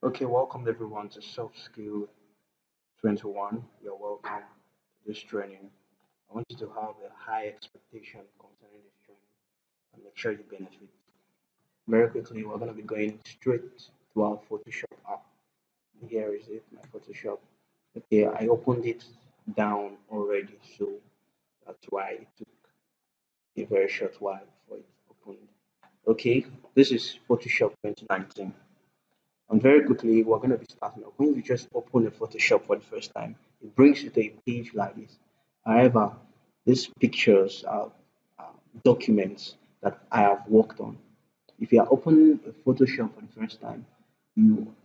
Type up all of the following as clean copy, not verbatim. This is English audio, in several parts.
Okay, welcome everyone to Self Skill 21. You're welcome to this training. I want you to have a high expectation concerning this training and make sure you benefit. Very quickly, we're going to be going straight to our Photoshop app. Here is it, my Photoshop. Okay, I opened it down already, so that's why it took a very short while before it opened. Okay, this is Photoshop 2019. And very quickly, we're going to be starting off. When you just open a Photoshop for the first time, it brings you to a page like this. However, these pictures are documents that I have worked on. If you are opening a Photoshop for the first time, you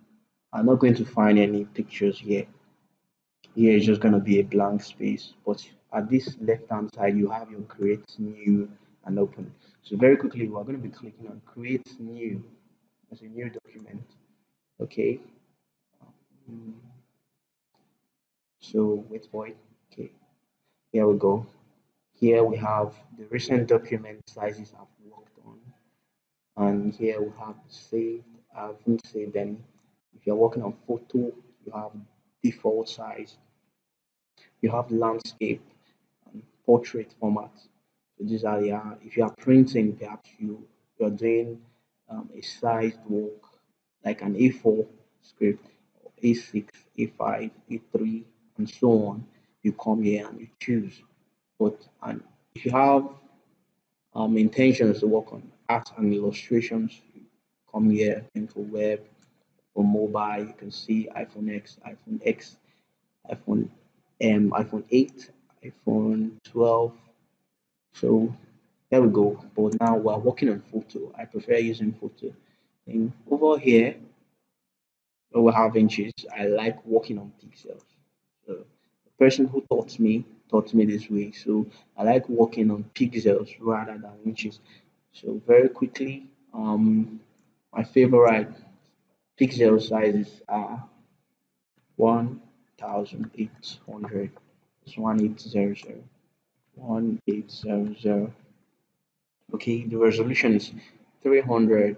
are not going to find any pictures here. Here is just going to be a blank space. But at this left hand side, you have your create new and open. So very quickly, we're going to be clicking on create new as a new document. Okay. Mm, So wait for it. Okay, here we go. Here we have the recent document sizes I've worked on, and here we have saved. I haven't saved any. If you're working on photo, you have default size. You have landscape and portrait format. So these are the if you are printing, perhaps you're doing a sized work like an A4 script, A6, A5, A3, and so on. You come here and you choose. But and if you have intentions to work on art and illustrations, you come here into web or mobile. You can see iPhone X, iPhone iPhone 8, iPhone 12. So there we go. But now we're working on photo. I prefer using photo. And over here, where we have inches, I like working on pixels. So the person who taught me this way. So I like working on pixels rather than inches. So very quickly, my favorite pixel sizes are 1,800. It's 1800. 1800. Okay, the resolution is 300,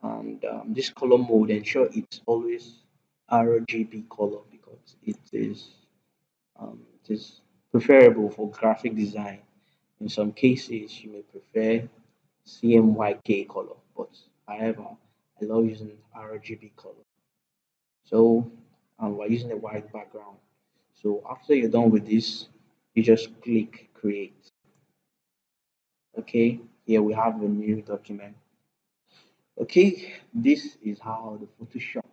and this color mode ensure it's always RGB color because it is preferable for graphic design. In some cases, you may prefer CMYK color, but however, I love using RGB color. So we're using a white background. So after you're done with this, you just click create. Okay, here we have a new document. Okay, this is how the Photoshop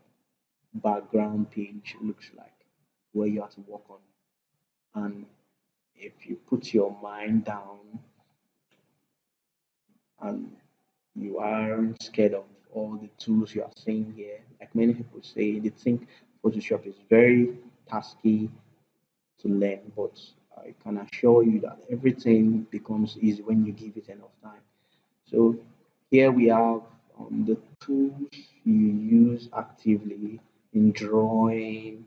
background page looks like, where you have to work on. And if you put your mind down and you aren't scared of all the tools you are seeing here, like many people say, they think Photoshop is very tasky to learn, but I can assure you that everything becomes easy when you give it enough time. So here we have the tools you use actively in drawing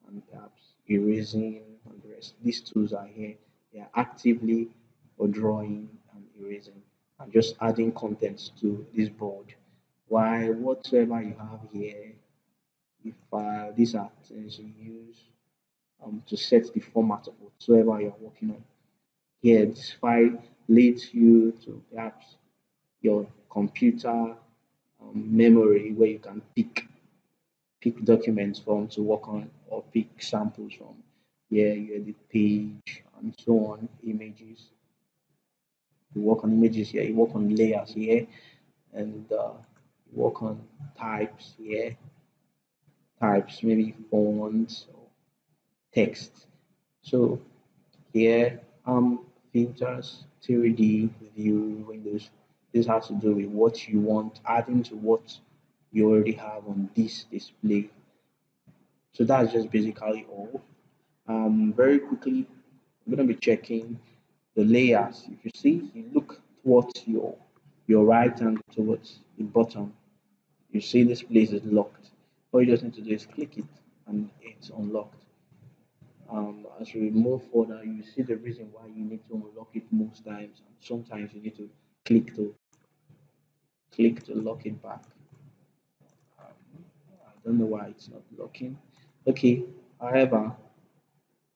and perhaps erasing and the rest. These tools are here. They are actively for drawing and erasing and just adding contents to this board. Why whatsoever you have here, if these are things you use to set the format of whatsoever you're working on. Here, this file leads you to perhaps your computer memory where you can pick documents from to work on or pick samples from. Here you edit page and so on, images. You work on images here, you work on layers here, and you work on types here, types, maybe fonts or text. So here, filters, 3D view windows. This has to do with what you want, adding to what you already have on this display. So that's just basically all. Very quickly, I'm gonna be checking the layers. If you see, you look towards your right and towards the bottom. You see this place is locked. All you just need to do is click it, and it's unlocked. As we move further, you see the reason why you need to unlock it most times, and sometimes you need to click to click to lock it back. I don't know why it's not looking. Okay. However,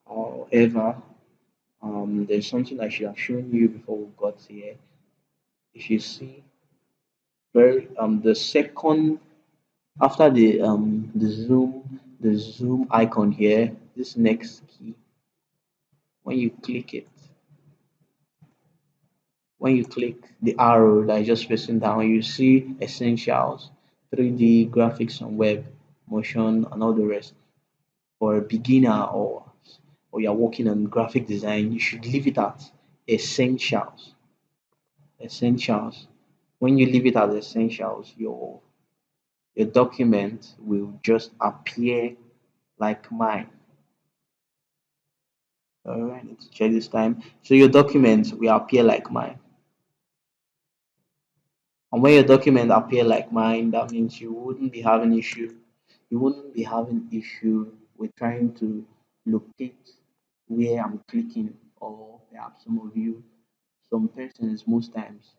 however, there's something I should have shown you before we got here. If you see, very the second after the zoom icon here, this next key, when you click it, when you click the arrow that is just facing down, you see essentials, 3D graphics and web, motion, and all the rest. For a beginner or you're working on graphic design, you should leave it at essentials. Essentials. When you leave it as essentials, your document will just appear like mine. All right, let's check this time. So your document will appear like mine. And when your document appear like mine, that means you wouldn't be having issue. You wouldn't be having issue with trying to locate where I'm clicking, or perhaps some of you, some persons most times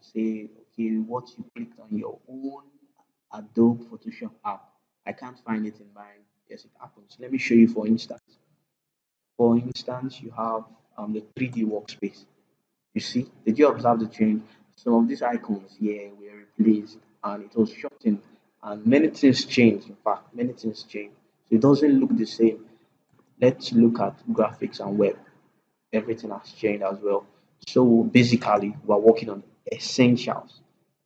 say, okay, what you clicked on your own Adobe Photoshop app, I can't find it in mine. Yes, it happens. Let me show you for instance. For instance, you have the 3D workspace. You see, did you observe the change? Some of these icons here were replaced and it was shortened, and many things changed. In fact, many things changed. So it doesn't look the same. Let's look at graphics and web. Everything has changed as well. So basically, we're working on essentials.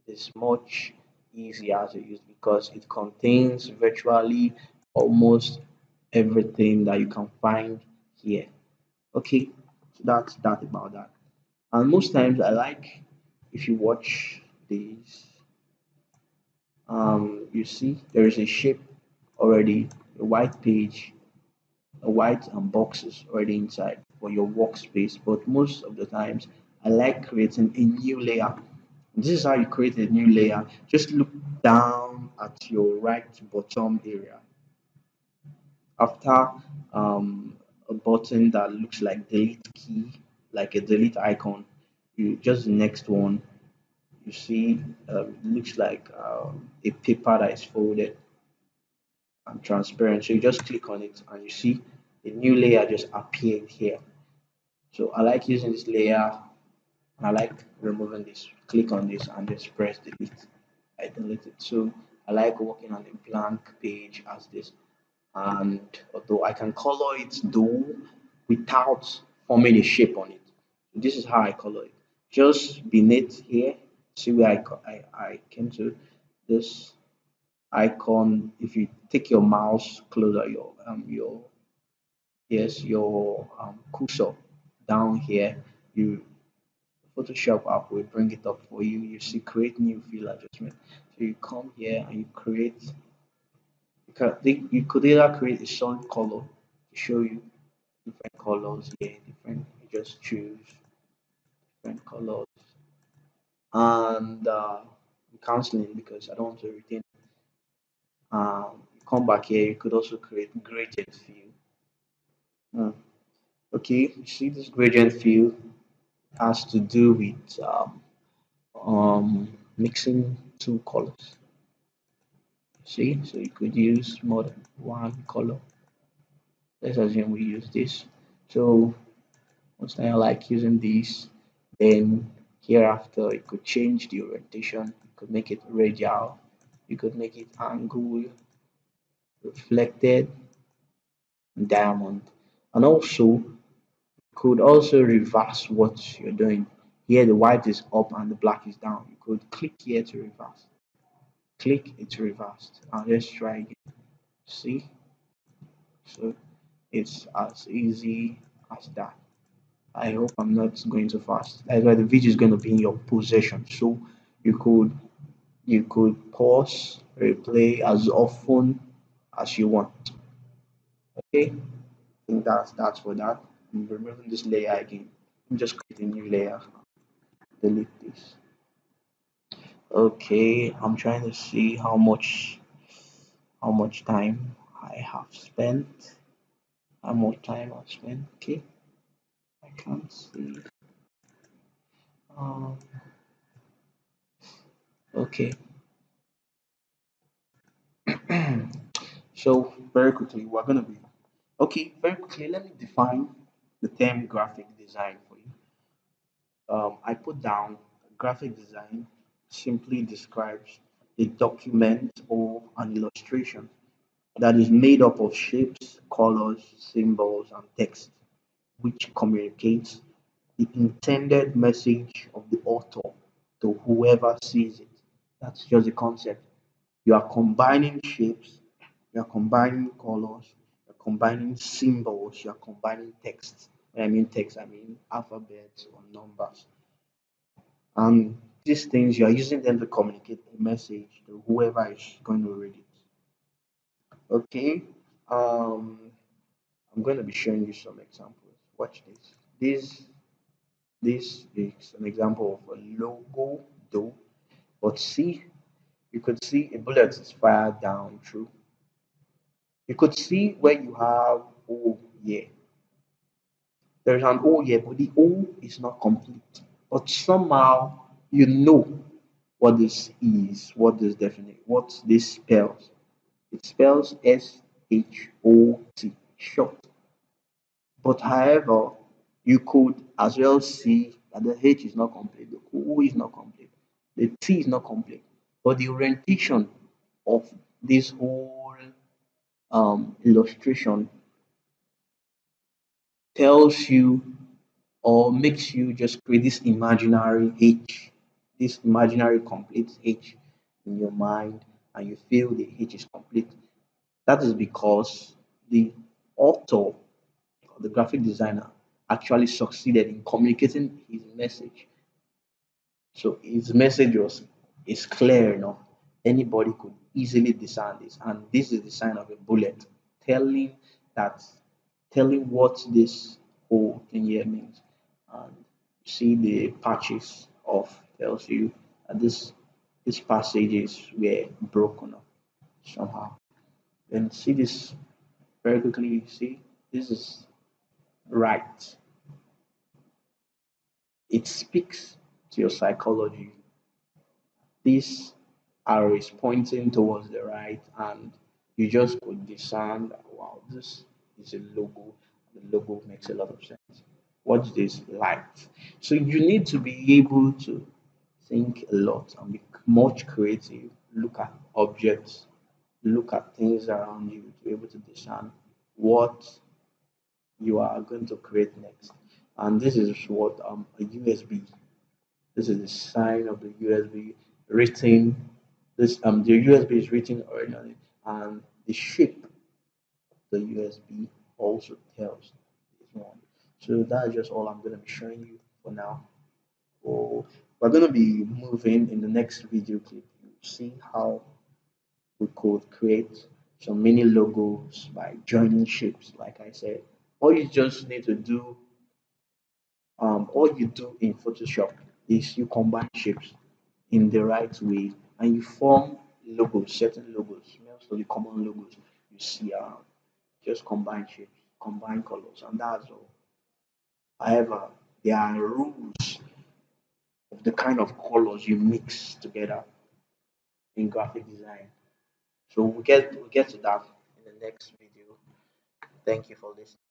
It's much easier to use because it contains virtually almost everything that you can find here. Okay, so that's that about that. And most times I like, if you watch these, you see there is a shape already, a white page, a white boxes already inside for your workspace. But most of the times I like creating a new layer. This is how you create a new layer. Just look down at your right bottom area. After a button that looks like delete key, like a delete icon, you just the next one, you see it looks like a paper that is folded and transparent. So you just click on it and you see a new layer just appeared here. So I like using this layer. I like removing this. Click on this and just press delete. I delete it. So I like working on a blank page as this. And although I can color it though without forming a shape on it. This is how I color it. Just beneath here, see where I came to this icon. If you take your mouse closer, your yes, your cursor down here, you Photoshop app will bring it up for you. You see create new fill adjustment. So you come here and you create, you could either create a solid color to show you different colors here, different, you just choose different colors. And canceling because I don't want to retain. Come back here, you could also create gradient fill. Uh, okay, you see this gradient fill has to do with mixing two colors. See, so you could use more than one color. Let's assume we use this. So most time I like using this. Then hereafter, you could change the orientation. You could make it radial. You could make it angle, reflected, diamond, and also could also reverse what you're doing. Here the white is up and the black is down. You could click here to reverse. Click, it's reversed. And let's try again. See? So it's as easy as that. I hope I'm not going too fast. That's why the video is going to be in your possession. So you could you could pause, replay as often as you want. Okay? I think that's for that. I'm removing this layer again. I'm just creating a new layer. Delete this. Okay, I'm trying to see how much time I have spent. How much time I've spent. Okay, I can't see. Um, okay, So very quickly, we're gonna be okay. Very quickly, let me define the term graphic design for you. I put down graphic design simply describes a document or an illustration that is made up of shapes, colors, symbols, and text, which communicates the intended message of the author to whoever sees it. That's just the concept. You are combining shapes, you are combining colors, you're combining symbols, you are combining text. When I mean text, I mean alphabets or numbers. And these things, you are using them to communicate a message to whoever is going to read it. Okay. Um, I'm going to be showing you some examples. Watch this. This is an example of a logo, though. But see, you could see a bullet is fired down through. You could see where you have oh yeah. There's an oh yeah, but the O is not complete. But somehow you know what this is, what this definitely, what this spells. It spells SHOT, short. But however, you could as well see that the H is not complete, the O is not complete, the T is not complete. But the orientation of this whole illustration tells you or makes you just create this imaginary H, this imaginary complete H in your mind, and you feel the H is complete. That is because the author or the graphic designer actually succeeded in communicating his message. So his message was is clear enough. Anybody could easily discern this, and this is the sign of a bullet, telling that telling what this whole thing here means. And you see the patches of tells you that these passages were broken up somehow. Then see this very quickly. You see this is right. It speaks to your psychology. This arrow is pointing towards the right, and you just could discern that wow, this is a logo. The logo makes a lot of sense. What's this light? So you need to be able to think a lot and be much creative. Look at objects, look at things around you to be able to discern what you are going to create next. And this is what a USB. This is the sign of the USB written. This the USB is written originally, and the shape of the USB also tells this one. So that's just all I'm gonna be showing you for now. Oh, we're gonna be moving in the next video clip. You see how we could create some mini logos by joining shapes. Like I said, all you just need to do all you do in Photoshop is you combine shapes in the right way and you form logos, certain logos, most of the common logos you see around. Just combine shapes, combine colors, and that's all. However, there are rules of the kind of colors you mix together in graphic design. So we get to that in the next video. Thank you for listening.